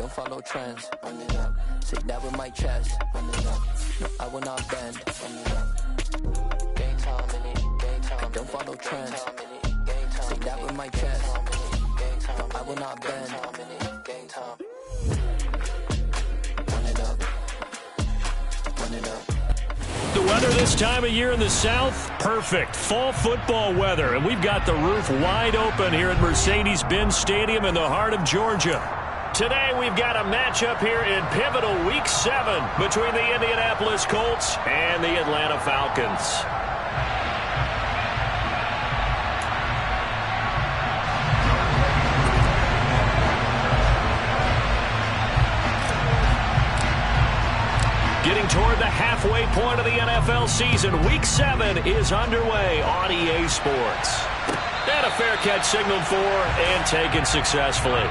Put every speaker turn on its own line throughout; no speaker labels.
don't follow trends. Run it up. Say that with my chest. Run it up. No, I will not bend. Run it up. Game time in it. Game time. I don't follow trends. Say that with my chest. No, I will not bend. Game time. Run it up. Run it up.
The weather this time of year in the South, perfect. Fall football weather, and we've got the roof wide open here at Mercedes-Benz Stadium in the heart of Georgia. Today we've got a matchup here in pivotal Week 7 between the Indianapolis Colts and the Atlanta Falcons. Getting toward the halfway point of the NFL season, Week 7 is underway on EA Sports. And a fair catch signaled for and taken successfully.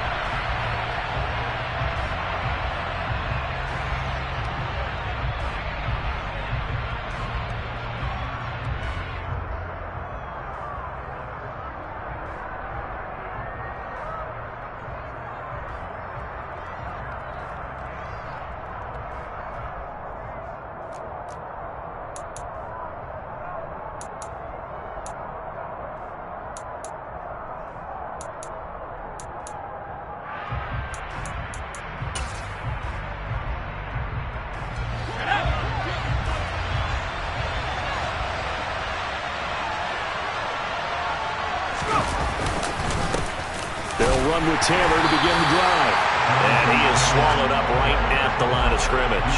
They'll run with Taylor to begin the drive. And he is swallowed up right at the line of scrimmage.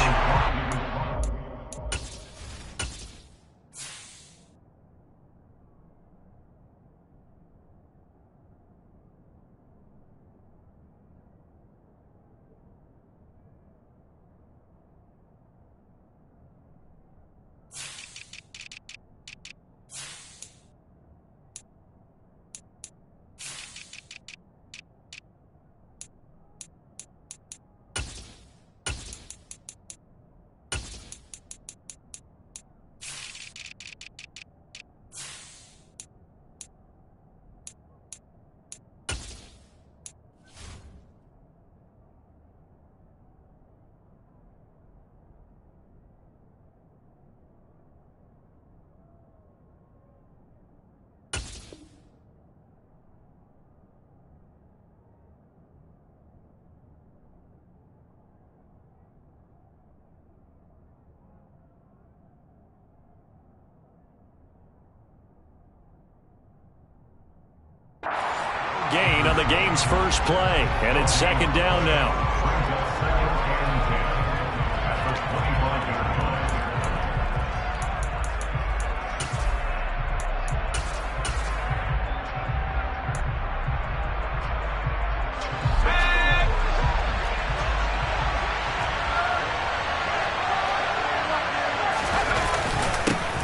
Gain on the game's first play, and it's second down now.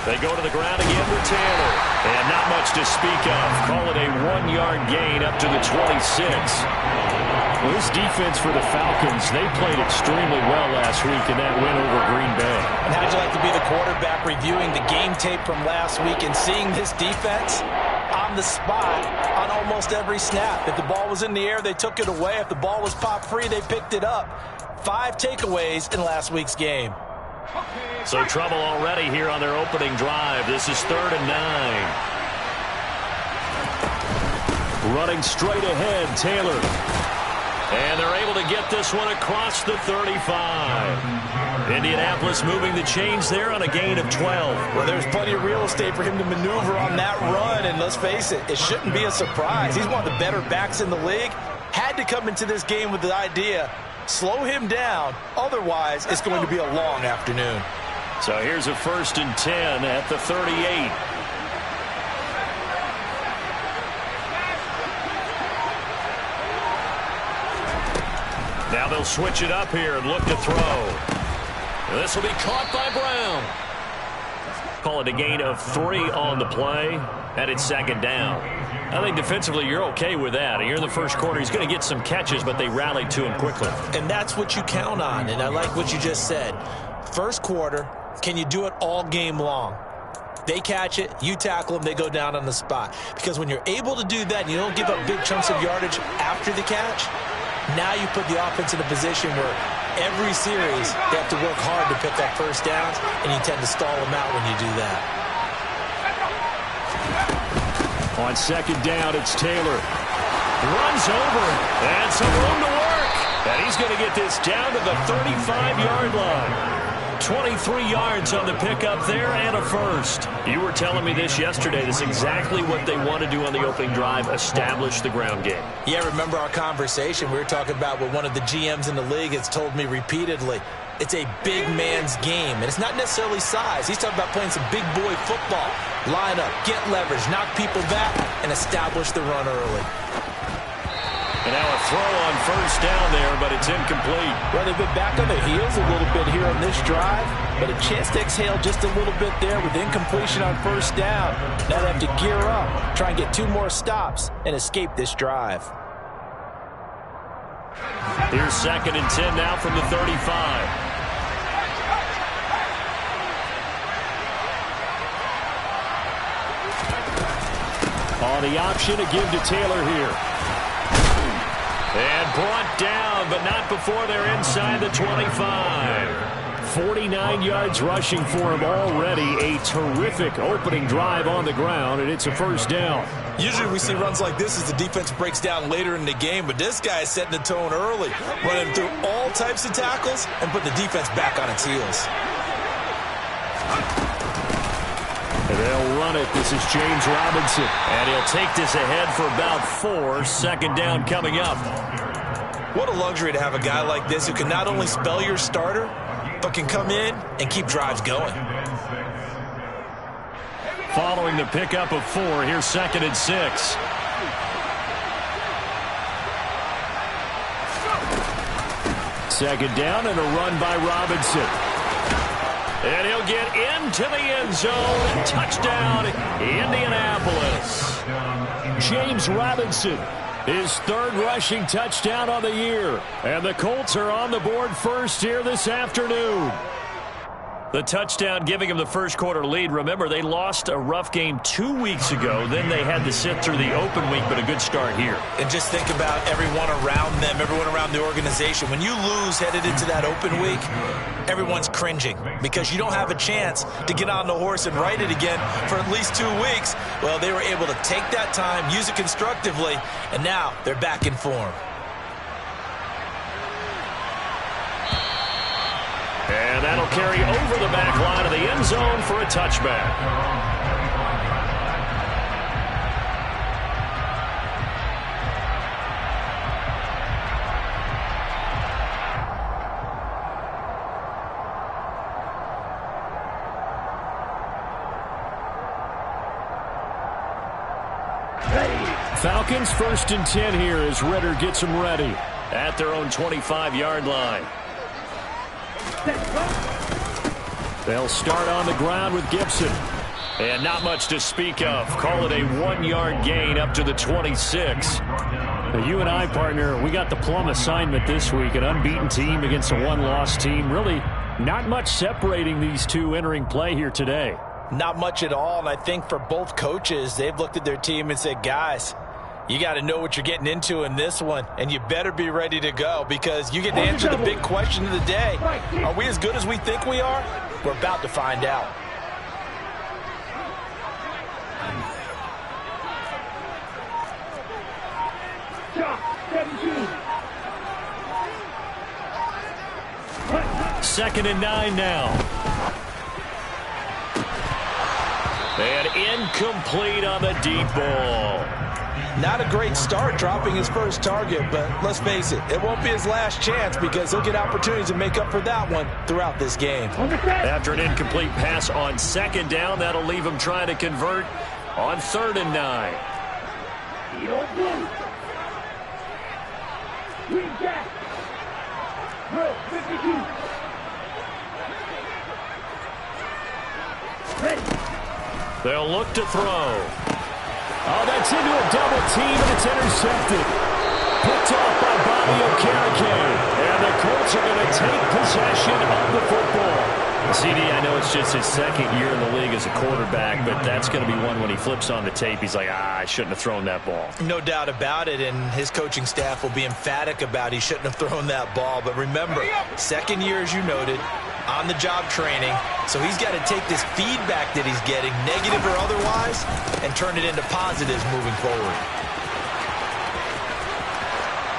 They go to the ground again with Taylor. And not much to speak of. Call it a 1-yard gain up to the 26. Well, this defense for the Falcons, they played extremely well last week in that win over Green Bay.
And how'd you like to be the quarterback reviewing the game tape from last week and seeing this defense on the spot on almost every snap? If the ball was in the air, they took it away. If the ball was pop free, they picked it up. 5 takeaways in last week's game.
So trouble already here on their opening drive. This is 3rd and 9. Running straight ahead, Taylor. And they're able to get this one across the 35. Indianapolis moving the chains there on a gain of 12.
Well, there's plenty of real estate for him to maneuver on that run. And let's face it, it shouldn't be a surprise. He's one of the better backs in the league. Had to come into this game with the idea, slow him down. Otherwise, it's going to be a long afternoon.
So here's a 1st and 10 at the 38. Now they'll switch it up here and look to throw. This will be caught by Brown. Call it a gain of 3 on the play, and it's 2nd down. I think defensively you're okay with that. Here in the first quarter, he's going to get some catches, but they rallied to him quickly.
And that's what you count on, and I like what you just said. First quarter, can you do it all game long? They catch it, you tackle them, they go down on the spot. Because when you're able to do that and you don't give up big chunks of yardage after the catch, Now you put the offense in a position where every series they have to work hard to pick up first downs, and you tend to stall them out when you do that.
On second down, it's Taylor. Runs over and some room to work. And he's going to get this down to the 35-yard line. 23 yards on the pickup there and a first. You were telling me this yesterday. This is exactly what they want to do on the opening drive, establish the ground game.
Yeah, remember our conversation? We were talking about what one of the GMs in the league has told me repeatedly. It's a big man's game, and it's not necessarily size. He's talking about playing some big boy football. Line up, get leverage, knock people back, and establish the run early.
And now a throw on first down there, but it's incomplete.
Well, they've been back on their heels a little bit here on this drive, but a chance to exhale just a little bit there with incompletion on first down. Now they have to gear up, try and get 2 more stops, and escape this drive.
Here's 2nd and 10 now from the 35. On the option, a give to Taylor here. And brought down, but not before they're inside the 25. 49 yards rushing for him already. A terrific opening drive on the ground, and it's a first down.
Usually we see runs like this as the defense breaks down later in the game, but this guy is setting the tone early, running through all types of tackles and putting the defense back on its heels.
And they'll run it. This is James Robinson. And he'll take this ahead for about 4. 2nd down coming up.
What a luxury to have a guy like this who can not only spell your starter, but can come in and keep drives going.
Following the pickup of 4, here's 2nd and 6. Second down and a run by Robinson. And he'll get into the end zone. Touchdown, Indianapolis. James Robinson, his 3rd rushing touchdown on the year. And the Colts are on the board first here this afternoon. The touchdown giving them the first quarter lead. Remember, they lost a rough game 2 weeks ago. Then they had to sit through the open week, but a good start here.
And just think about everyone around them, everyone around the organization. When you lose headed into that open week, everyone's cringing because you don't have a chance to get on the horse and ride it again for at least 2 weeks. Well, they were able to take that time, use it constructively, and now they're back in form.
And that'll carry over the back line of the end zone for a touchback. Falcons 1st and 10 here as Ritter gets them ready at their own 25-yard line. They'll start on the ground with Gibson. And not much to speak of. Call it a 1-yard gain up to the 26. Now, you and I, partner, we got the plum assignment this week. An unbeaten team against a 1-loss team. Really not much separating these two entering play here today.
Not much at all, and I think for both coaches, they've looked at their team and said, guys, you got to know what you're getting into in this one, and you better be ready to go because you get to answer the big question of the day. Are we as good as we think we are? We're about to find out.
Second and 9 now. And incomplete on the deep ball.
Not a great start dropping his first target, but let's face it, it won't be his last chance because he'll get opportunities to make up for that one throughout this game.
After an incomplete pass on 2nd down, that'll leave him trying to convert on 3rd and 9. They'll look to throw. Oh, that's into a double team, and it's intercepted. Picked off by Bobby Okereke. And the Colts are going to take possession of the football. CD, I know it's just his second year in the league as a quarterback, but that's going to be one when he flips on the tape, he's like, I shouldn't have thrown that ball.
No doubt about it, and his coaching staff will be emphatic about he shouldn't have thrown that ball. But remember, second year, as you noted, on-the-job training, so he's got to take this feedback that he's getting, negative or otherwise, and turn it into positives moving forward.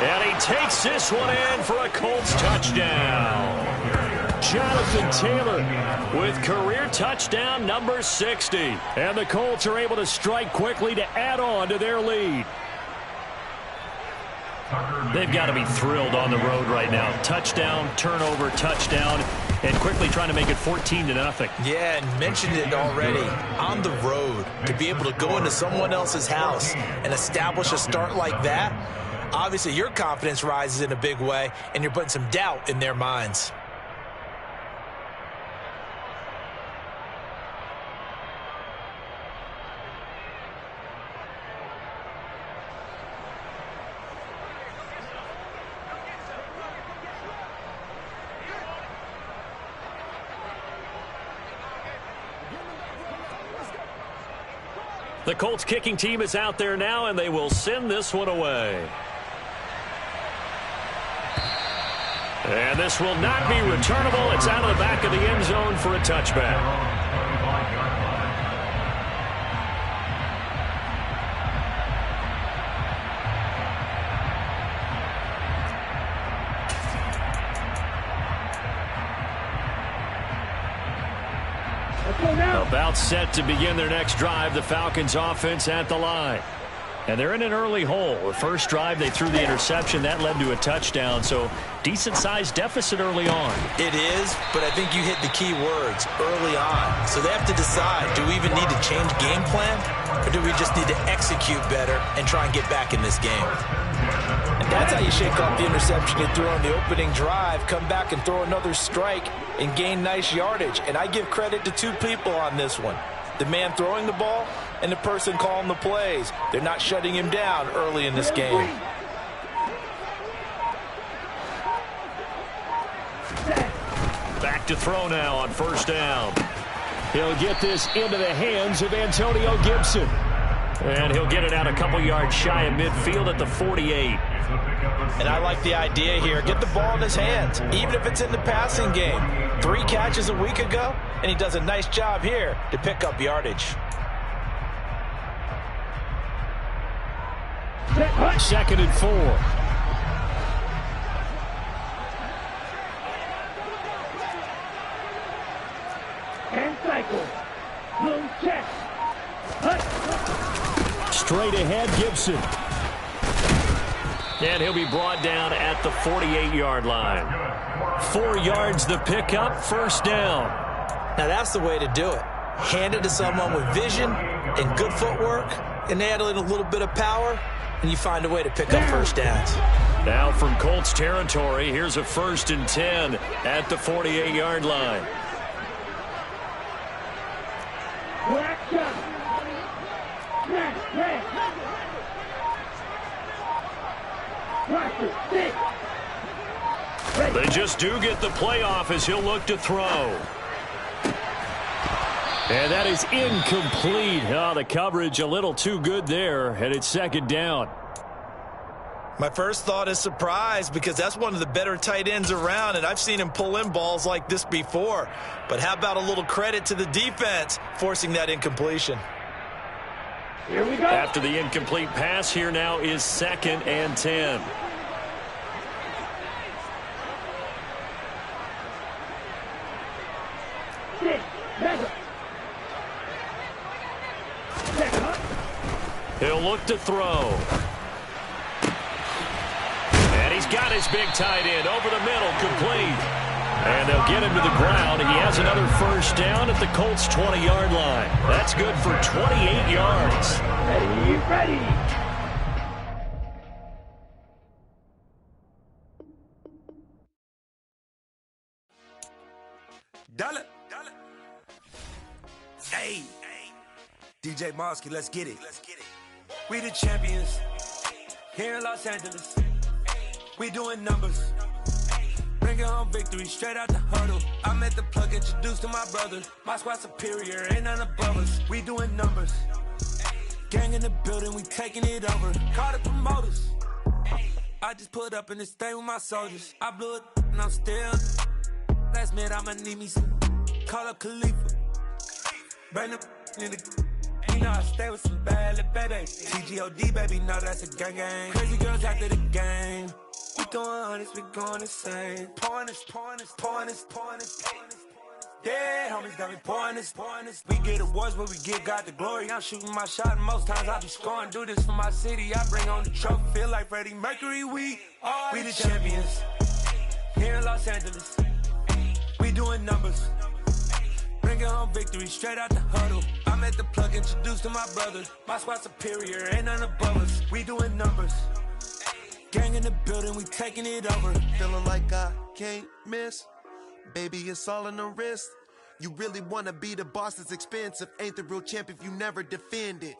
And he takes this one in for a Colts touchdown. Jonathan Taylor with career touchdown number 60. And the Colts are able to strike quickly to add on to their lead. They've got to be thrilled on the road right now. Touchdown, turnover, touchdown, and quickly trying to make it 14-0.
Yeah, and mentioned it already. On the road, to be able to go into someone else's house and establish a start like that, obviously your confidence rises in a big way, and you're putting some doubt in their minds.
The Colts kicking team is out there now, and they will send this one away. And this will not be returnable. It's out of the back of the end zone for a touchback. About set to begin their next drive, the Falcons offense at the line. And they're in an early hole. The first drive, they threw the interception. That led to a touchdown, so decent-sized deficit early on.
It is, but I think you hit the key words, early on. So they have to decide, do we even need to change game plan, or do we just need to execute better and try and get back in this game? And that's how you shake off the interception you threw on the opening drive, come back and throw another strike and gain nice yardage. And I give credit to two people on this one. The man throwing the ball and the person calling the plays. They're not shutting him down early in this game.
Back to throw now on first down. He'll get this into the hands of Antonio Gibson. And he'll get it out a couple yards shy of midfield at the 48.
And I like the idea here. Get the ball in his hands, even if it's in the passing game. 3 catches a week ago, and he does a nice job here to pick up yardage.
Second and 4.
And cycle. Low check.
Straight ahead, Gibson. And he'll be brought down at the 48-yard line. 4 yards the pickup, first down.
Now that's the way to do it. Hand it to someone with vision and good footwork, and add in a little bit of power, and you find a way to pick up first downs.
Now from Colts territory, here's a 1st and 10 at the 48-yard line. They just do get the playoff as he'll look to throw. And that is incomplete. Oh, the coverage a little too good there, and it's second down.
My first thought is surprise, because that's one of the better tight ends around, and I've seen him pull in balls like this before. But how about a little credit to the defense forcing that incompletion?
Here we go.
After the incomplete pass, here now is 2nd and 10. He'll look to throw. And he's got his big tight end over the middle, complete. And they'll get him to the ground. He has another first down at the Colts' 20-yard line. That's good for 28 yards.
Ready.
Dollar. Hey. DJ Mosky, let's get it. We the champions here in Los Angeles. We doing numbers. Bringing home victory straight out the huddle. I'm at the plug, introduced to my brother. My squad superior, ain't none above us. We doing numbers. Gang in the building, we taking it over. Call the promoters. I just put up in this thing with my soldiers. I blew it and I'm still. Last minute I'ma need me some. Call up Khalifa. Bring the in the. You know I stay with some bad little baby. TGOD baby, know that's a gang gang. Crazy girls after the game. We throwing hundreds, we going insane. Pouring this. Yeah, homies got me pouring this. We get awards, but we give God the glory. I'm shooting my shot, and most times I be scoring. Do this for my city, I bring on the trophy. Feel like Freddie Mercury, we the champions. Here in Los Angeles, we doing numbers. Bringing home victory straight out the huddle. I'm at the plug, introduced to my brother. My squad superior, ain't none above us. We doing numbers. Gang in the building, we taking it over.
Feeling like I can't miss. Baby, it's all in the wrist. You really wanna be the boss, it's expensive. Ain't the real champ if you never defend it.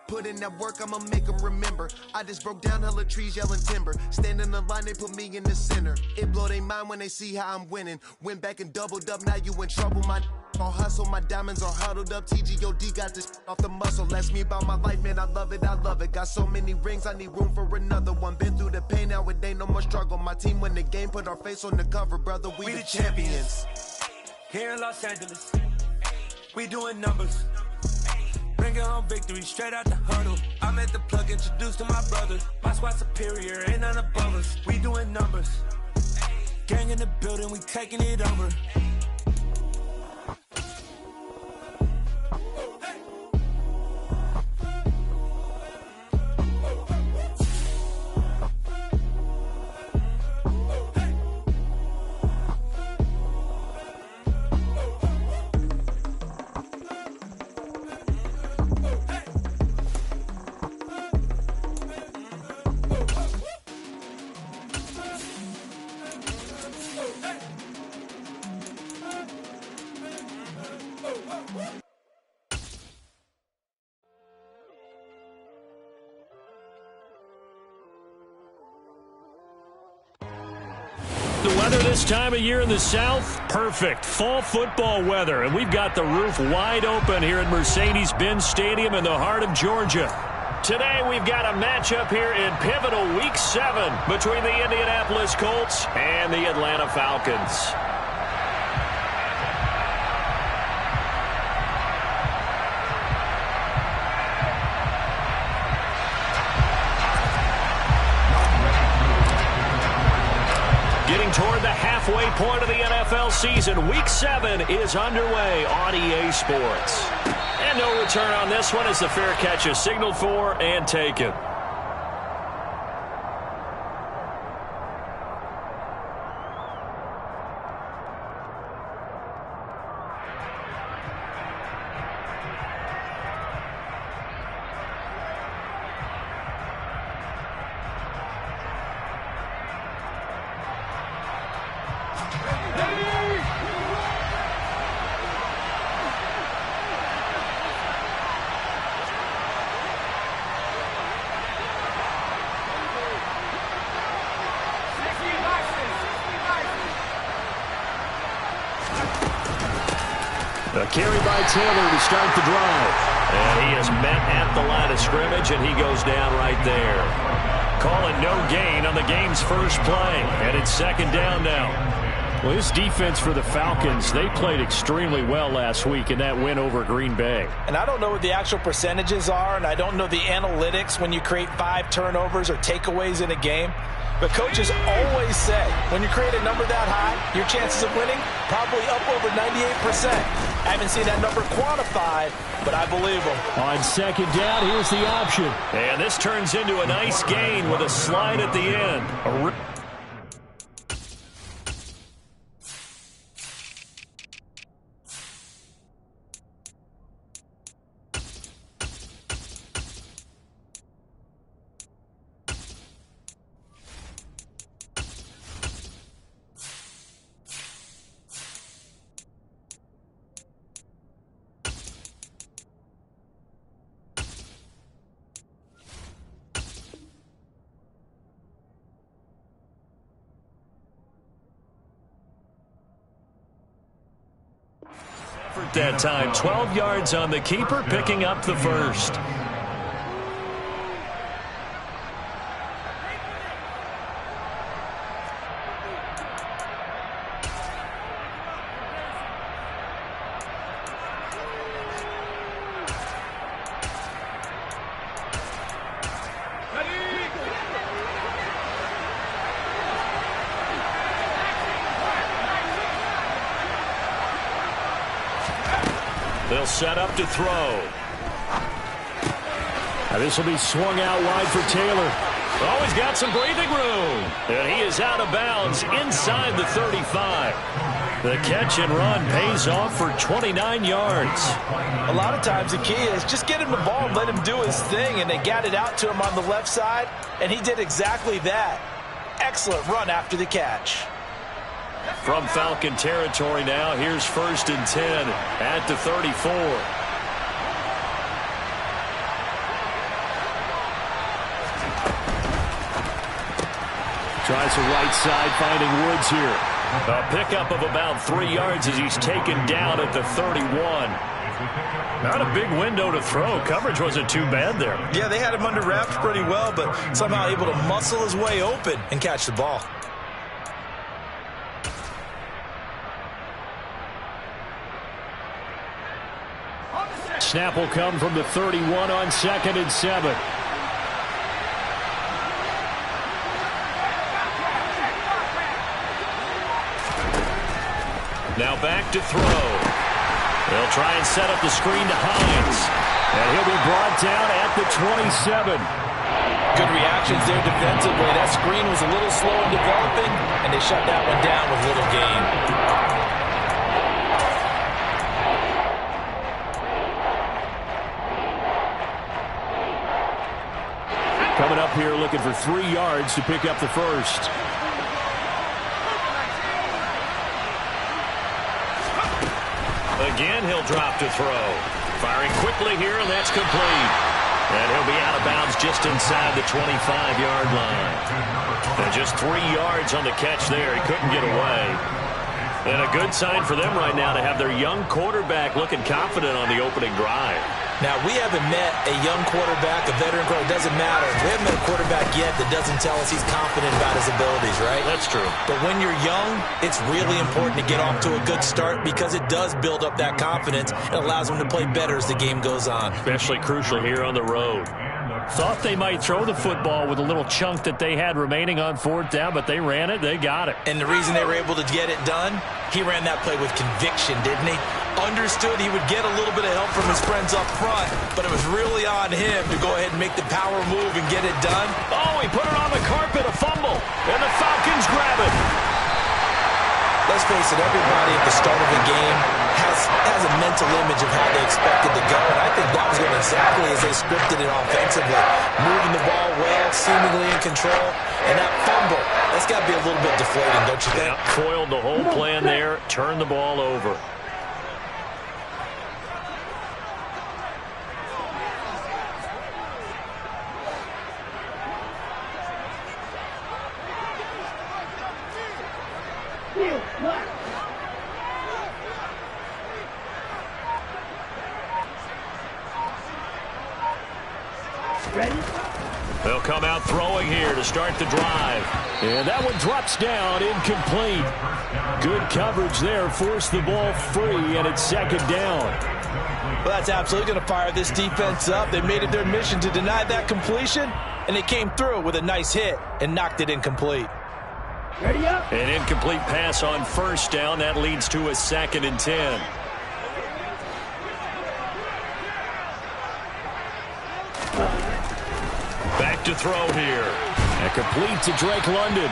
Put in that work, I'ma make them remember. I just broke down hella trees, yelling timber. Stand in the line, they put me in the center. It blow their mind when they see how I'm winning. Went back and doubled up, now you in trouble. My all hustle, my diamonds are huddled up. TGOD got this off the muscle. That's me about my life, man, I love it. Got so many rings, I need room for another one. Been through the pain, now it ain't no more struggle. My team win the game, put our face on the cover, brother. We the champions.
Here in Los Angeles, we doing numbers. Bringing home victory straight out the huddle. I'm at the plug, introduced to my brother. My squad superior, ain't none above us. We doing numbers. Gang in the building, we taking it over.
The weather this time of year in the South, perfect. Fall football weather, and we've got the roof wide open here at Mercedes-Benz Stadium in the heart of Georgia. Today we've got a matchup here in pivotal Week 7 between the Indianapolis Colts and the Atlanta Falcons. Getting toward the halfway point of the NFL season, Week 7 is underway on EA Sports. And no return on this one as the fair catch is signaled for and taken. A carry by Taylor to start the drive. And he is met at the line of scrimmage, and he goes down right there. Calling no gain on the game's first play. And it's second down now. Well, this defense for the Falcons, they played extremely well last week in that win over Green Bay.
And I don't know what the actual percentages are, and I don't know the analytics when you create 5 turnovers or takeaways in a game. But coaches always say, when you create a number that high, your chances of winning probably up over 98%. I haven't seen that number quantified, but I believe them.
On second down, here's the option. And this turns into a nice gain with a slide at the end. effort that time. 12 yards on the keeper, picking up the first. They'll set up to throw. Now this will be swung out wide for Taylor. Oh, he's got some breathing room. And he is out of bounds inside the 35. The catch and run pays off for 29 yards.
A lot of times the key is just get him the ball and let him do his thing, and they got it out to him on the left side, and he did exactly that. Excellent run after the catch.
From Falcon territory now, here's 1st and 10 at the 34. Tries the right side, finding Woods here. A pickup of about 3 yards as he's taken down at the 31. Not a big window to throw. Coverage wasn't too bad there.
Yeah, they had him under wraps pretty well, but somehow able to muscle his way open and catch the ball.
Snap will come from the 31 on 2nd and 7. Now back to throw. They'll try and set up the screen to Hines. And he'll be brought down at the 27.
Good reactions there defensively. That screen was a little slow in developing, and they shut that one down with little gain.
Coming up here looking for 3 yards to pick up the first. Again, he'll drop to throw. Firing quickly here, and that's complete. And he'll be out of bounds just inside the 25-yard line. And just 3 yards on the catch there. He couldn't get away. And a good sign for them right now to have their young quarterback looking confident on the opening drive.
Now, we haven't met a young quarterback, a veteran quarterback. It doesn't matter. We haven't met a quarterback yet that doesn't tell us he's confident about his abilities, right?
That's true.
But when you're young, it's really important to get off to a good start because it does build up that confidence. It allows them to play better as the game goes on.
Especially crucial here on the road. Thought they might throw the football with a little chunk that they had remaining on 4th down, but they ran it, they got it.
And the reason they were able to get it done, he ran that play with conviction, didn't he? Understood he would get a little bit of help from his friends up front, but it was really on him to go ahead and make the power move and get it done.
Oh, he put it on the carpet, a fumble, and the Falcons grab it.
Let's face it, everybody at the start of the game has a mental image of how they expect it to go, and I think that was going exactly as they scripted it offensively. Moving the ball well, seemingly in control, and that fumble, that's got to be a little bit deflating, don't you think?
Yeah, foiled the whole plan there, turned the ball over. They'll come out throwing here to start the drive. And that one drops down, incomplete. Good coverage there, forced the ball free, and it's 2nd down.
Well, that's absolutely going to fire this defense up. They made it their mission to deny that completion, and they came through with a nice hit and knocked it incomplete.
Ready up.
An incomplete pass on 1st down. That leads to a 2nd and 10. Back to throw here. And complete to Drake London.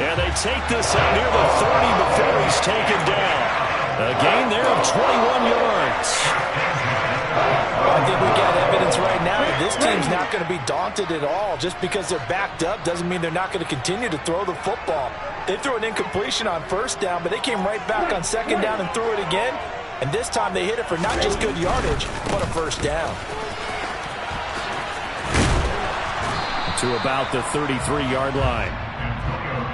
And they take this up near the 30 before he's taken down. A gain there of 21 yards.
I think we got evidence right now that this team's not going to be daunted at all. Just because they're backed up doesn't mean they're not going to continue to throw the football. They threw an incompletion on 1st down, but they came right back on 2nd down and threw it again. And this time they hit it for not just good yardage, but a 1st down.
To about the 33-yard line.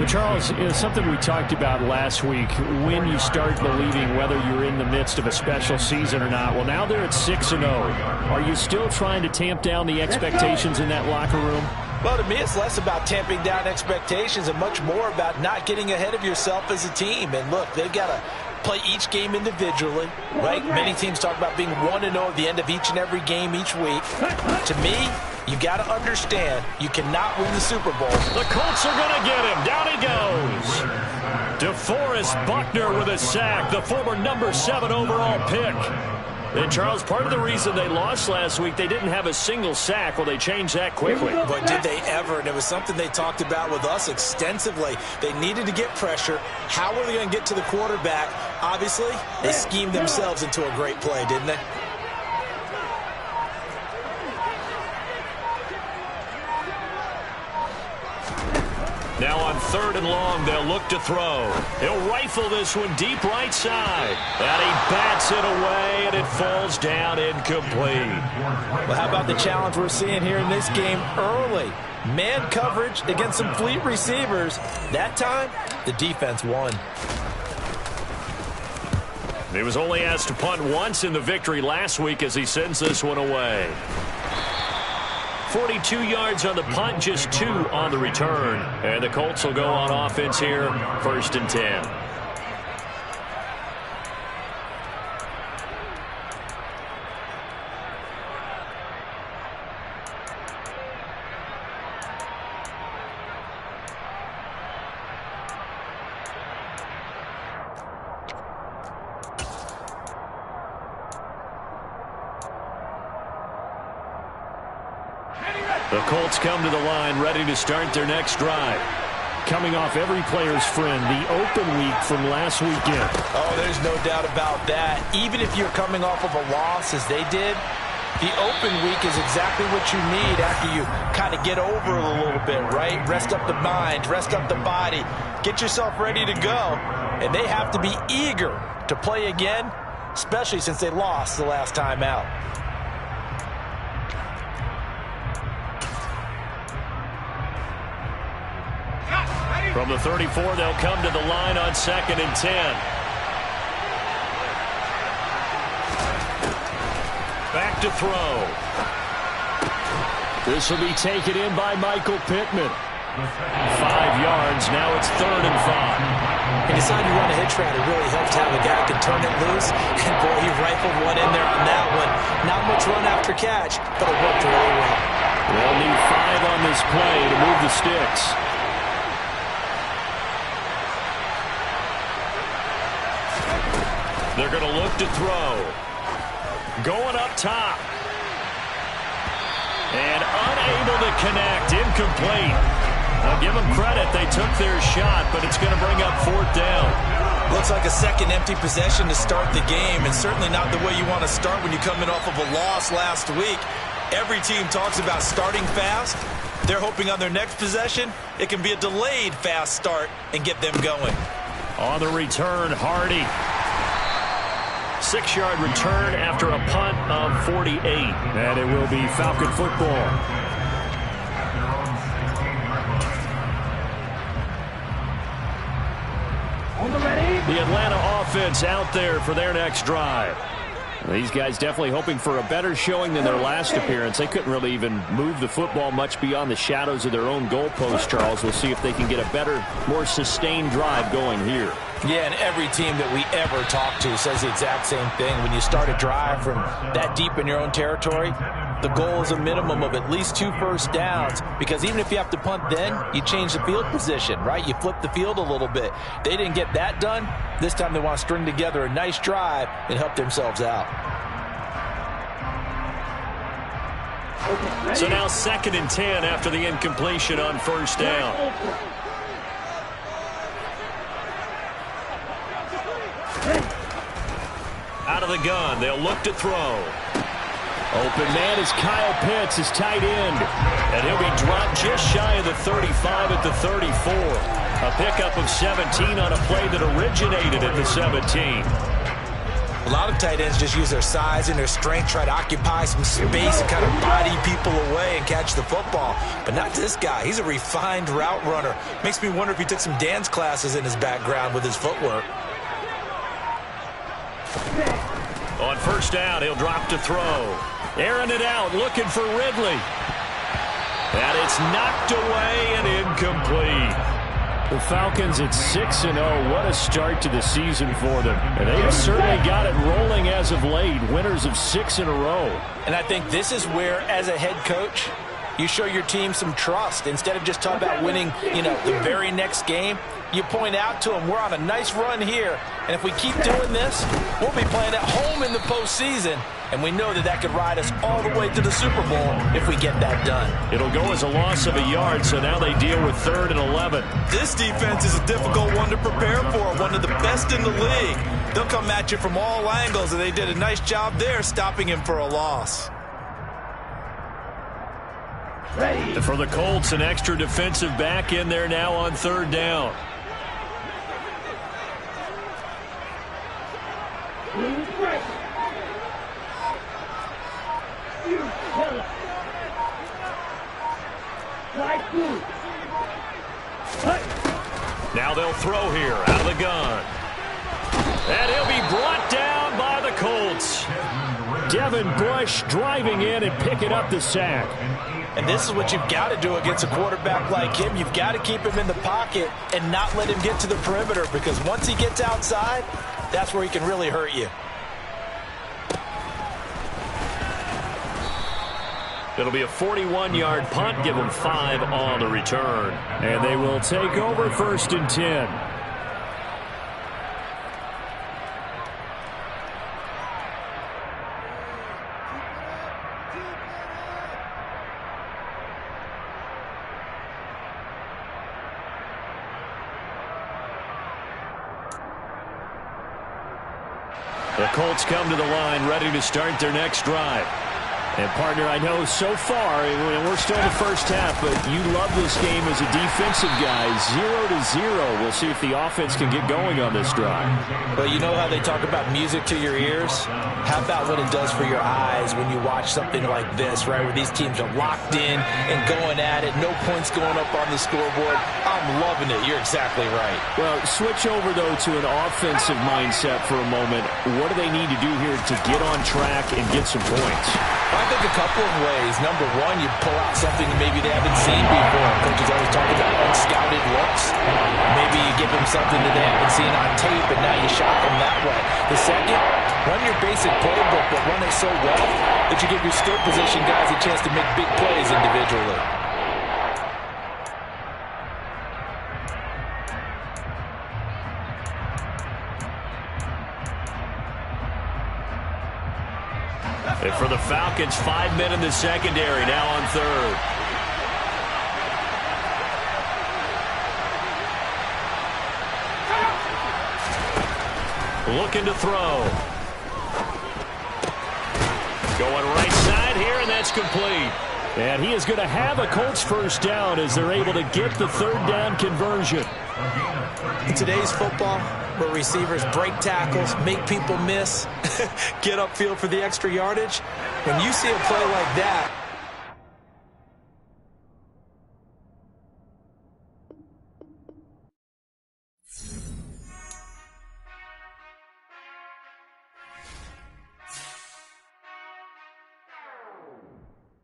But Charles, something we talked about last week, when you start believing whether you're in the midst of a special season or not. Well, now they're at 6-0. Are you still trying to tamp down the expectations in that locker room?
Well, to me, it's less about tamping down expectations and much more about not getting ahead of yourself as a team. And look, they've got to play each game individually, right? Many teams talk about being 1-0 at the end of each and every game each week. To me, you got to understand you cannot win the Super Bowl.
The Colts are going to get him. Down he goes. DeForest Buckner with a sack, the former number 7 overall pick. And, Charles, part of the reason they lost last week, they didn't have a single sack. Well, they changed that quickly.
But did they ever? And it was something they talked about with us extensively. They needed to get pressure. How were they going to get to the quarterback? Obviously, they schemed themselves into a great play, didn't they?
Now on 3rd and long, they'll look to throw. He'll rifle this one deep right side. And he bats it away, and it falls down incomplete.
Well, how about the challenge we're seeing here in this game early? Man coverage against some fleet receivers. That time, the defense won.
He was only asked to punt once in the victory last week as he sends this one away. 42 yards on the punt, just 2 on the return. And the Colts will go on offense here, 1st and 10. The Colts come to the line ready to start their next drive. Coming off every player's friend, the open week from last weekend.
Oh, there's no doubt about that. Even if you're coming off of a loss as they did, the open week is exactly what you need after you kind of get over it a little bit, right? Rest up the mind, rest up the body, get yourself ready to go. And they have to be eager to play again, especially since they lost the last time out.
From the 34, they'll come to the line on 2nd and 10. Back to throw. This will be taken in by Michael Pittman. 5 yards, now it's 3rd and 5.
And decided to run a hitch route. It really helped to have a guy who can turn it loose. And boy, he rifled one in there on that one. Not much run after catch, but it worked really well.
They'll need 5 on this play to move the sticks. They're going to look to throw. Going up top. And unable to connect. Incomplete. I'll give them credit. They took their shot, but it's going to bring up 4th down.
Looks like a second empty possession to start the game, and certainly not the way you want to start when you're coming off of a loss last week. Every team talks about starting fast. They're hoping on their next possession, it can be a delayed fast start and get them going.
On the return, Hardy. 6-yard return after a punt of 48. And it will be Falcon football. The Atlanta offense out there for their next drive. These guys definitely hoping for a better showing than their last appearance. They couldn't really even move the football much beyond the shadows of their own goalpost, Charles. We'll see if they can get a better, more sustained drive going here.
Yeah, and every team that we ever talk to says the exact same thing. When you start a drive from that deep in your own territory, the goal is a minimum of at least 2 first downs, because even if you have to punt then, you change the field position, right? You flip the field a little bit. They didn't get that done. This time they want to string together a nice drive and help themselves out.
So now 2nd and 10 after the incompletion on 1st down. Out of the gun, they'll look to throw. Open man is Kyle Pitts, his tight end. And he'll be dropped just shy of the 35 at the 34. A pickup of 17 on a play that originated at the 17.
A lot of tight ends just use their size and their strength, try to occupy some space and kind of body people away and catch the football. But not this guy. He's a refined route runner. Makes me wonder if he took some dance classes in his background with his footwork.
On first down, he'll drop to throw. Airing it out, looking for Ridley. And it's knocked away and incomplete. The Falcons at 6-0. What a start to the season for them. And they have certainly got it rolling as of late. Winners of 6 in a row.
And I think this is where, as a head coach, you show your team some trust. Instead of just talking about winning, the very next game, you point out to them, we're on a nice run here. And if we keep doing this, we'll be playing at home in the postseason. And we know that could ride us all the way to the Super Bowl if we get that done.
It'll go as a loss of a yard, so now they deal with 3rd and 11.
This defense is a difficult one to prepare for, one of the best in the league. They'll come at you from all angles, and they did a nice job there stopping him for a loss.
Ready.
For the Colts, an extra defensive back in there now on 3rd down. Now they'll throw here out of the gun. And he'll be brought down by the Colts. Devin Bush driving in and picking up the sack.
And this is what you've got to do against a quarterback like him. You've got to keep him in the pocket and not let him get to the perimeter, because once he gets outside, that's where he can really hurt you.
It'll be a 41-yard punt, give them 5 on the return. And they will take over 1st and 10. The Colts come to the line, ready to start their next drive. And, partner, I know so far, and we're still in the first half, but you love this game as a defensive guy. 0-0. We'll see if the offense can get going on this drive.
Well, you know how they talk about music to your ears? How about what it does for your eyes when you watch something like this, right, where these teams are locked in and going at it, no points going up on the scoreboard? I'm loving it. You're exactly right.
Well, switch over, though, to an offensive mindset for a moment. What do they need to do here to get on track and get some points?
I think a couple of ways. Number one, you pull out something that maybe they haven't seen before. Coaches always talk about unscouted looks. Maybe you give them something that they haven't seen on tape, and now you shock them that way. The second, run your basic playbook, but run it so well that you give your skill position guys a chance to make big plays individually.
And for the Falcons, 5 men in the secondary, now on 3rd. Looking to throw. Going right side here, and that's complete. And he is going to have a Colts first down as they're able to get the 3rd down conversion.
In today's football, where receivers break tackles, make people miss, get upfield for the extra yardage, when you see a play like that,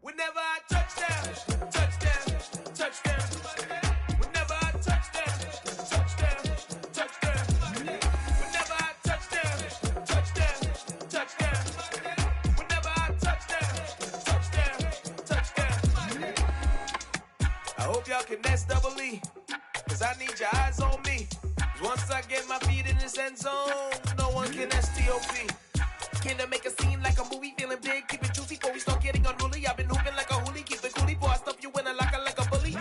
Whenever I touchdown, touchdown, touchdown. Whenever I touchdown, touchdown, touchdown. Whenever I touchdown, touchdown, touchdown. Whenever I touchdown, touchdown, touchdown. I hope y'all can nest double E, cause I need your eyes on me. Cause once I get my feet in this end zone, no one can STOP. Can I make a scene like a movie, feeling big, keep it juicy before we start getting unruly. I've been hooping like a hoolie, keep it coolie, boy, I stuff you in a locker like a bully.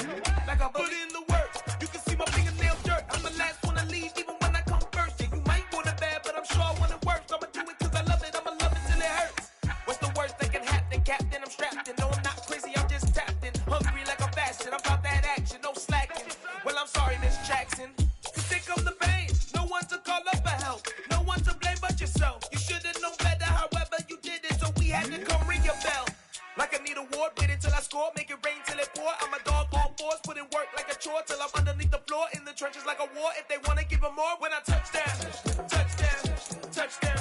Like a bully in the work, you can see my fingernail dirt. I'm the last one to leave, even when I come first. Yeah, you might want it bad, but I'm sure I want it worse. I'ma do it cause I love it, I'ma love it till it hurts. What's the worst that can happen, Captain? I'm strapped in, no, I'm not crazy, I'm just tapped in. Hungry like a bastard, I'm about that action, no slacking. Well, I'm sorry, Miss Jackson, cause here come the pain. No one to call up for help, no one to blame but yourself. You should've
score, make it rain till it pour. I'm a dog on force, put in work like a chore till I'm underneath the floor, in the trenches like a war. If they wanna give them more, when I touch down, touchdown, touchdown.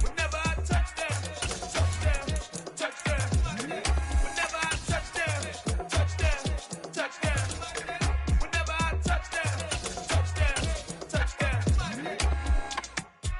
Whenever I touch down, touchdown, touchdown. Whenever I touch down, touchdown, touchdown. Whenever I touch down, touchdown, touchdown.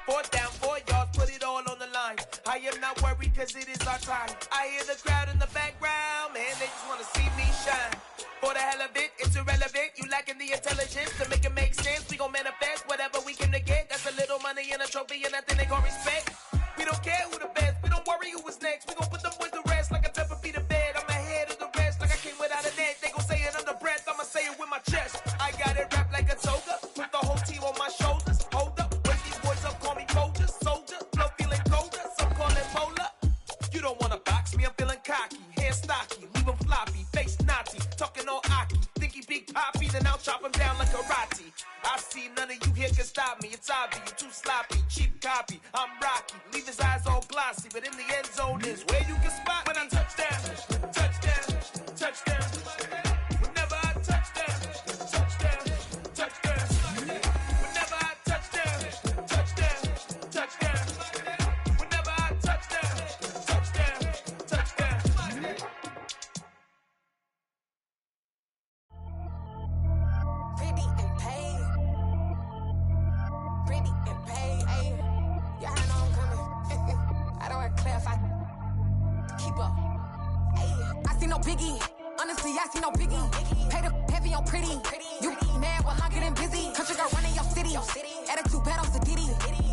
4th down, 4 yards, put it all on the line. I am not worried cause it is our time. I hear the crowd in the background, man, they just wanna see me shine. For the hell of it, it's irrelevant. You lacking the intelligence to make it make sense. We gon' manifest whatever we came to get. That's a little money and a trophy and nothing they gon' respect. We don't care who the best, we don't worry who is next. We gon' put them boys to rest like a temper feet of bed. I'm ahead of the rest like I came without a net. They gon' say it under breath, I'ma say it with my chest. I got it wrapped like a toga, put the whole team on my shoulders. Hold up, wake these boys up, call me soldier, soldier. Flow feeling colder, some call it polar. You don't wanna box me, I'm feeling cocky. Hair stocky, leave him floppy, face naughty. Talking all aki, think he big poppy, then I'll chop him down like karate. I see none of you here can stop me. It's obvious, you too sloppy, cheap copy. I'm Rocky, leave his eyes all glossy, but in the end zone is where you can spot when I touch down, touchdown, touchdown. Whenever I touch down, touchdown, touchdown. Whenever I touch down, touchdown, touchdown. Whenever I touch down, touchdown, touchdown.
Pretty and paid. Pretty and paid. Ayy. Y'all know I'm coming. I don't want to clarify. Keep up. Ayy. I see no biggie. Honestly, I see no biggie. Pay the heavy on pretty. You mad while I'm getting busy. Country girl running your city. Attitude bad on Sadidi.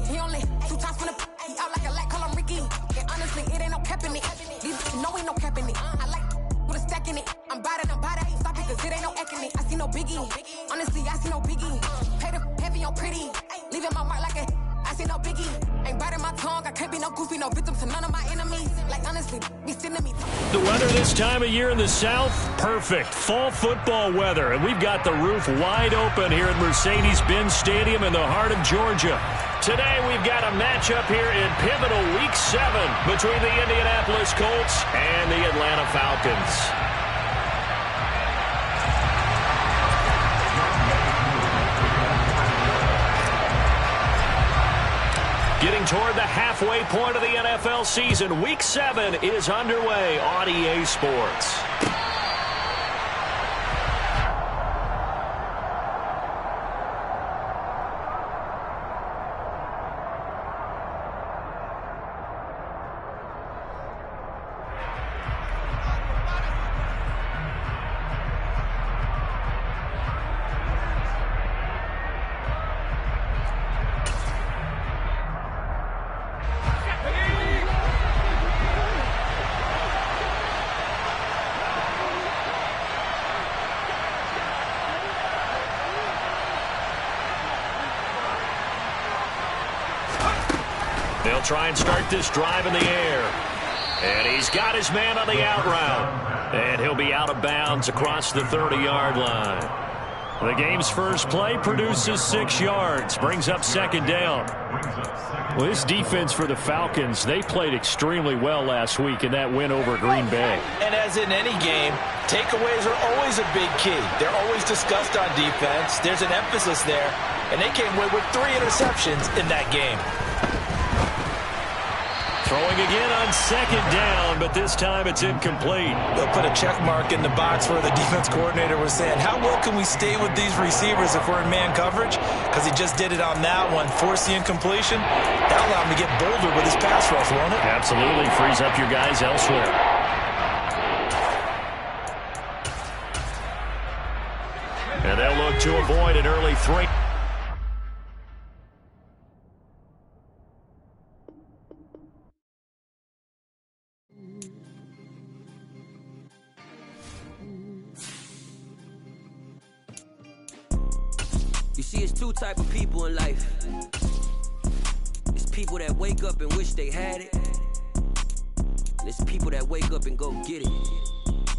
He only 2 times from the he out like a lack, call him Ricky. And honestly, it ain't no cap in it. These know ain't no cap in it. I like with a stack in it. I'm about it, ain't stop it, cause it ain't no acting it. I see no biggie. Honestly, I see no biggie. Pay the heavy on pretty. Leaving my mark like a I see no biggie. Ain't biting my tongue, I can't be no goofy, no victim to none of my enemies. Like honestly, be sending me.
The weather this time of year in the South, perfect. Fall football weather, and we've got the roof wide open here at Mercedes-Benz Stadium in the heart of Georgia. Today we've got a matchup here in pivotal Week 7 between the Indianapolis Colts and the Atlanta Falcons. Getting toward the halfway point of the NFL season, Week 7 is underway on EA Sports. They'll try and start this drive in the air. And he's got his man on the out route. And he'll be out of bounds across the 30-yard line. The game's first play produces 6 yards, brings up 2nd down. Well, this defense for the Falcons, they played extremely well last week in that win over Green Bay.
And as in any game, takeaways are always a big key. They're always discussed on defense. There's an emphasis there. And they came away with 3 interceptions in that game.
Throwing again on 2nd down, but this time it's incomplete.
They'll put a check mark in the box where the defense coordinator was saying, how well can we stay with these receivers if we're in man coverage? Because he just did it on that one, force the incompletion. That'll allow him to get bolder with his pass rush, won't it?
Absolutely, frees up your guys elsewhere. And they'll look to avoid an early 3.
You see, it's 2 type of people in life. It's people that wake up and wish they had it. And it's people that wake up and go get it.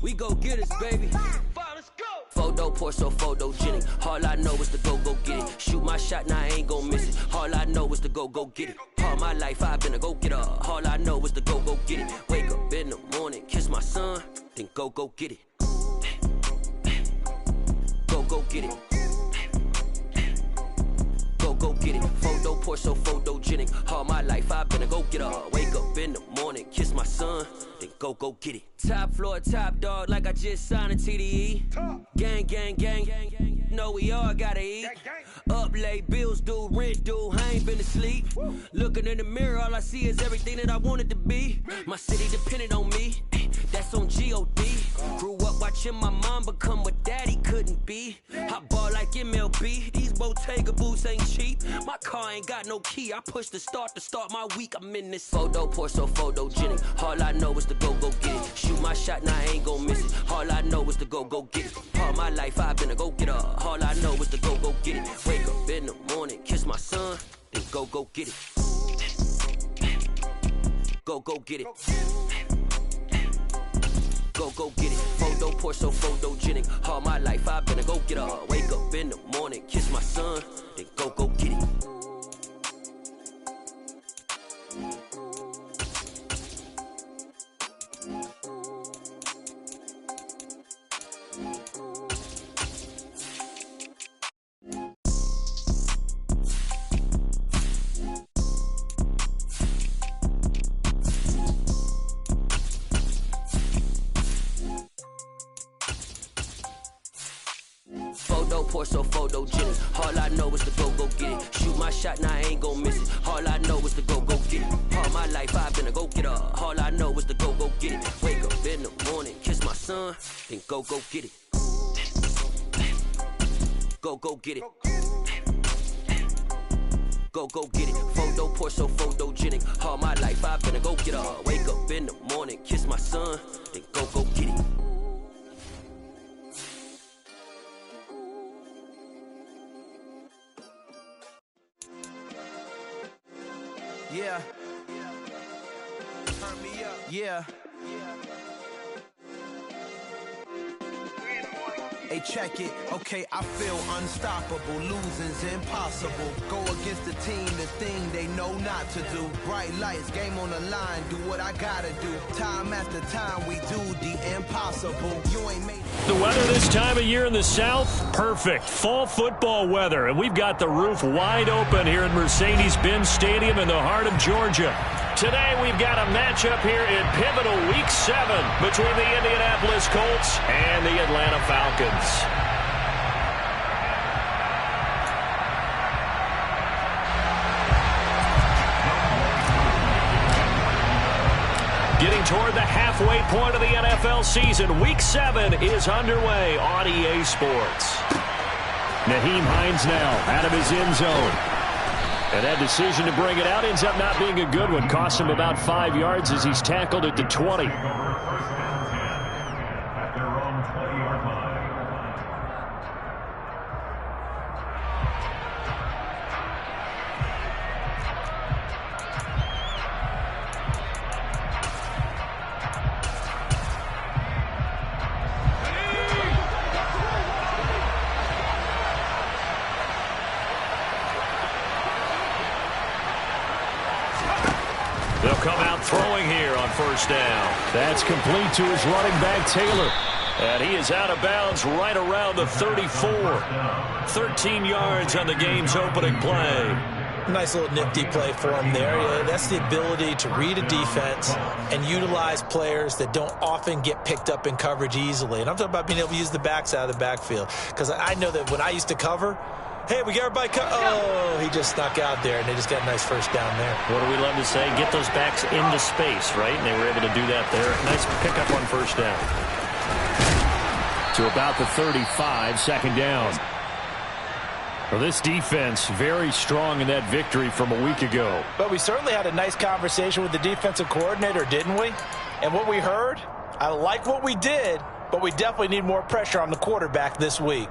We go get it, baby. Let's go. Photo pour so photogenic. All I know is to go get it. Shoot my shot, now I ain't gon' miss it. All I know is to go get it. All my life I've been a go-getter. All I know is to go get it. Wake up in the morning, kiss my son. then go get it. Go get it. Go get it. Photo poor, so photogenic. All my life I've been a go-getter. Wake up in the morning, kiss my son, then go get it. Top floor, top dog, like I just signed a TDE. Gang, gang, gang, gang. Know we all gotta eat. Up late, bills due, rent due, I ain't been asleep. Looking in the mirror, all I see is everything that I wanted to be. My city depended on me, that's on G.O.D. Grew up watching my mom become what daddy couldn't be. I ball like MLB, these Bottega boots ain't cheap. My car ain't got no key, I push the start to start my week. I'm in this photo poor, so photogenic. All I know is to go get it. Shoot my shot, now I ain't gon' miss it. All I know is to go get it. All my life I've been a go-getter. All I know is to go get it. Wake up in the morning, kiss my son, then go get it. Go get it. Go get it. Photo poor, so photogenic. All my life I've been a go-getter. Wake up in the morning, kiss my son, then go get it. Photo poor, so photogenic. All I know is to go get it. Shoot my shot, now I ain't gon' miss it. All I know is to go get it. All my life I've been a go-getter. All I know is to go get it. Wake up in the morning, kiss my son, then go get it. Go get it. Go get it. Photo poor, so photogenic. All my life I've been a go-getter. Wake up in the morning, kiss my son, then go get it.
Yeah. Turn me up. Yeah. Hey, check it. Okay, I feel unstoppable. Losing's impossible. Go against the team, the thing they know not to do. Bright lights, game on the line. Do what I gotta do. Time after time, we do the impossible. You ain't made
The weather this time of year in the South, perfect. Fall football weather, and we've got the roof wide open here at Mercedes-Benz Stadium in the heart of Georgia. Today we've got a matchup here in pivotal Week 7 between the Indianapolis Colts and the Atlanta Falcons. Getting toward the halfway point of the NFL season, Week 7 is underway on EA Sports. Nyheim Hines now out of his end zone. And that decision to bring it out ends up not being a good one. Cost him about 5 yards as he's tackled at the 20. They'll come out throwing here on first down. That's complete to his running back, Taylor. And he is out of bounds right around the 34. 13 yards on the game's opening play.
Nice little nifty play for him there. Yeah, that's the ability to read a defense and utilize players that don't often get picked up in coverage easily. And I'm talking about being able to use the backs out of the backfield. Because I know that when I used to cover, hey, we got everybody oh, he just snuck out there, and they just got a nice first down there.
What do we love to say? Get those backs into space, right? And they were able to do that there. Nice pickup on first down. To about the 35, second down. Well, this defense very strong in that victory from a week ago.
But we certainly had a nice conversation with the defensive coordinator, didn't we? And what we heard, I like what we did, but we definitely need more pressure on the quarterback this week.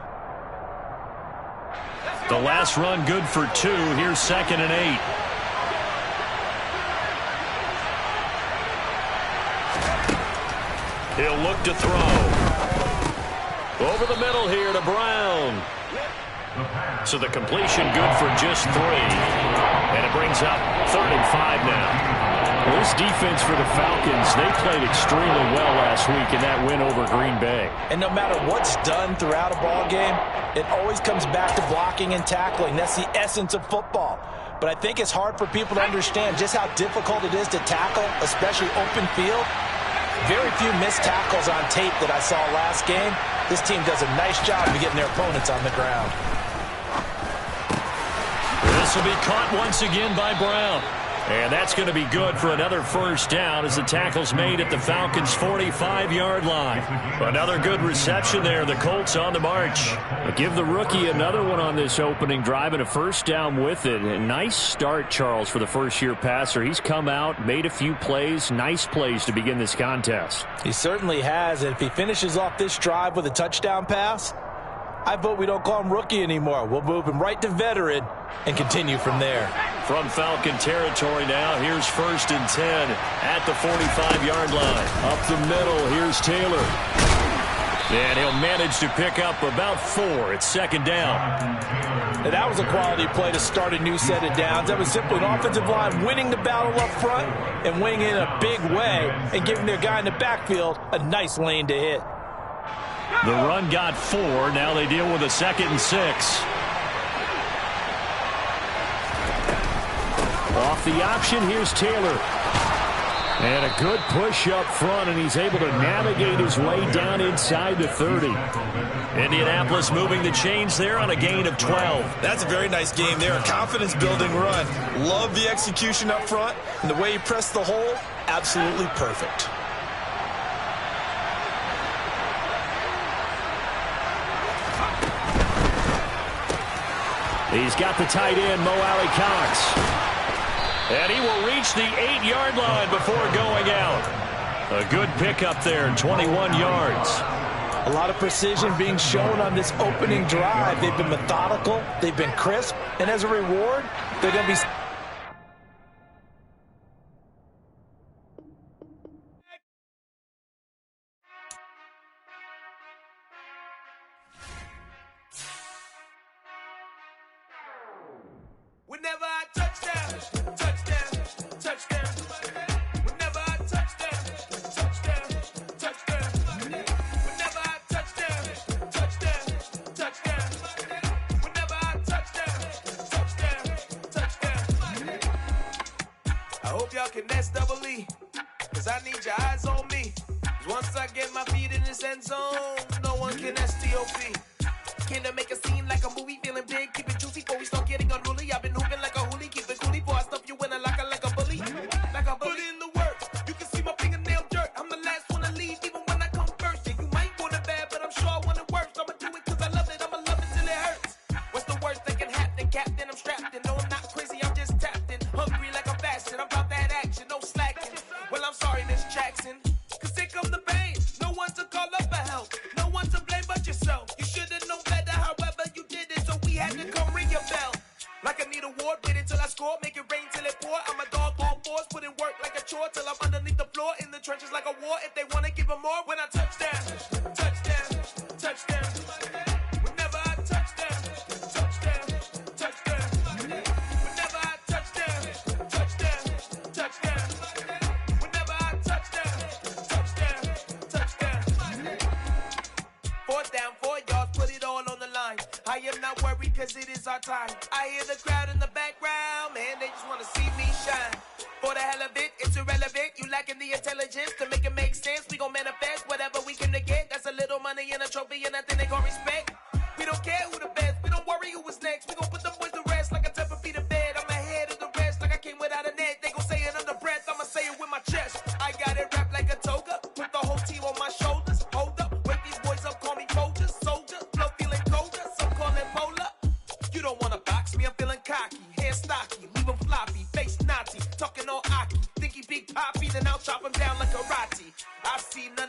The last run good for 2. Here's 2nd and 8. He'll look to throw. Over the middle here to Brown. So the completion good for just 3. And it brings up 35 now. Well, this defense for the Falcons, they played extremely well last week in that win over Green Bay.
And no matter what's done throughout a ball game, it always comes back to blocking and tackling. That's the essence of football. But I think it's hard for people to understand just how difficult it is to tackle, especially open field. Very few missed tackles on tape that I saw last game. This team does a nice job of getting their opponents on the ground.
This will be caught once again by Brown. And that's going to be good for another first down as the tackle's made at the Falcons' 45-yard line. Another good reception there. The Colts on the march. Give the rookie another one on this opening drive and a first down with it. A nice start, Charles, for the first-year passer. He's come out, made a few plays, nice plays to begin this contest.
He certainly has. And if he finishes off this drive with a touchdown pass, I vote we don't call him rookie anymore. We'll move him right to veteran and continue from there.
From Falcon territory now, here's 1st and 10 at the 45-yard line. Up the middle, here's Taylor. And he'll manage to pick up about 4 at 2nd down.
And that was a quality play to start a new set of downs. That was simply an offensive line winning the battle up front and winning it in a big way and giving their guy in the backfield a nice lane to hit.
The run got 4. Now they deal with a 2nd and 6. Off the option, here's Taylor. And a good push up front, and he's able to navigate his way down inside the 30. Indianapolis moving the chains there on a gain of 12.
That's a very nice game there. A confidence-building run. Love the execution up front, and the way he pressed the hole, absolutely perfect.
He's got the tight end, Mo Alley-Cox. And he will reach the 8-yard line before going out. A good pickup there, 21 yards.
A lot of precision being shown on this opening drive. They've been methodical, they've been crisp, and as a reward, they're going to be...
Whenever I touchdown, touchdown, touchdown. Whenever I touchdown, touchdown, touchdown. Whenever I touchdown, touchdown, touchdown. Whenever I touchdown, touchdown, touchdown. I hope y'all can S-double-E, cause I need your eyes on me. Cause once I get my feet in this end zone, no one can S-T-O-P. Can I make a scene like a movie, feeling big, keep it juicy before we start getting unruly. I've been hooping like a hoolie, keep it coolie before I stuff you in a locker like a bully. Like a bully. Put in the work, you can see my fingernail dirt. I'm the last one to leave, even when I come first. Yeah, you might want it bad, but I'm sure I want it worse. I'ma do it cause I love it, I'ma love it till it hurts. What's the worst that can happen, Captain? I'm strapped in, no I'm not crazy, I'm just tapped in. Hungry like I'm fasting, I'm about that action, no slacking. Well, I'm sorry, Miss Jackson, cause here come the pain. No one to call up for help, no one to blame but yourself. You should've known better, however you did it, so we had to come ring your bell. Like I need a award, wait until I score, make it rain till it pour. I'm a dog on fours, put in work like a chore till I'm underneath the floor, in the trenches like a war. If they wanna give them more, when I touchdown, touchdown, touchdown. Whenever I touchdown, touchdown, touchdown. Whenever I touchdown, touchdown, touchdown. Whenever I touchdown, touchdown, touchdown. 4th down, 4 yards, put it all on the line. I am not worried cause it is our time. I hear the crowd in the background, man, they just wanna see me shine. For the hell of it, it's irrelevant. You lacking the intelligence to make it make sense. We gon' manifest whatever we came to get. That's a little money and a trophy and nothing they gon' respect. We don't care who the best, we don't worry who was next. We gon' put them boys to rest like a Tempur-Pedic to bed. I'm ahead of the rest like I came without a net. They gon' say it under breath, I'ma say it with my chest. I got it wrapped like a toga, put the whole team on my shoulders. Hold up, wake these boys up, call me soldiers, soldier. Flow feeling colder, some call it polar. You don't wanna box me, I'm feeling cocky. Hair stocky, leave him floppy, face Nazi, talking all aki. Think he big poppy, then I'll chop him down like karate. I see none